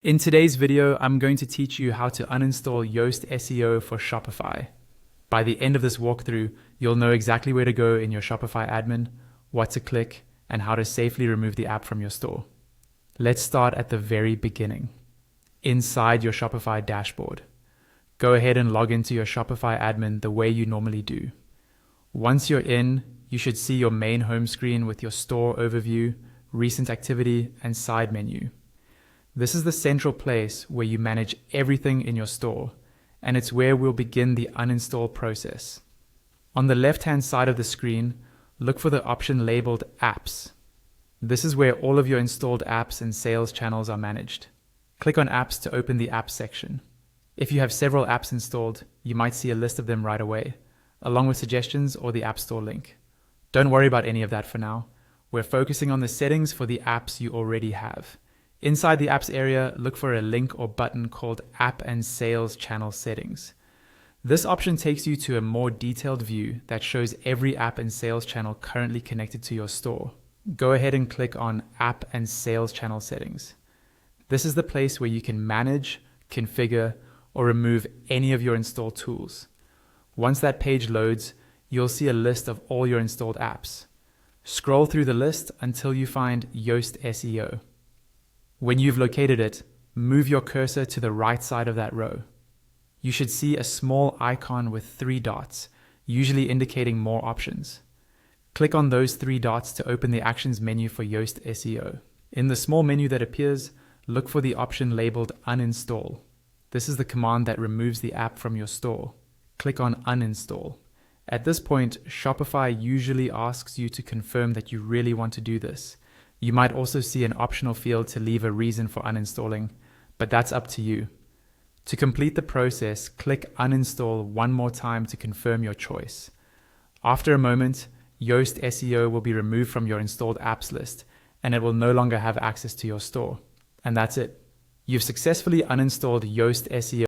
In today's video, I'm going to teach you how to uninstall Yoast SEO for Shopify. By the end of this walkthrough, you'll know exactly where to go in your Shopify admin, what to click, and how to safely remove the app from your store. Let's start at the very beginning. Inside your Shopify dashboard, go ahead and log into your Shopify admin the way you normally do. Once you're in, you should see your main home screen with your store overview, recent activity, and side menu. This is the central place where you manage everything in your store, and it's where we'll begin the uninstall process. On the left-hand side of the screen, look for the option labeled Apps. This is where all of your installed apps and sales channels are managed. Click on Apps to open the Apps section. If you have several apps installed, you might see a list of them right away, along with suggestions or the App Store link. Don't worry about any of that for now. We're focusing on the settings for the apps you already have. Inside the apps area, look for a link or button called App and Sales Channel Settings. This option takes you to a more detailed view that shows every app and sales channel currently connected to your store. Go ahead and click on App and Sales Channel Settings. This is the place where you can manage, configure, or remove any of your installed tools. Once that page loads, you'll see a list of all your installed apps. Scroll through the list until you find Yoast SEO. When you've located it, move your cursor to the right side of that row. You should see a small icon with 3 dots, usually indicating more options. Click on those 3 dots to open the Actions menu for Yoast SEO. In the small menu that appears, look for the option labeled Uninstall. This is the command that removes the app from your store. Click on Uninstall. At this point, Shopify usually asks you to confirm that you really want to do this. You might also see an optional field to leave a reason for uninstalling, but that's up to you. To complete the process, click Uninstall one more time to confirm your choice. After a moment, Yoast SEO will be removed from your installed apps list, and it will no longer have access to your store. And that's it. You've successfully uninstalled Yoast SEO.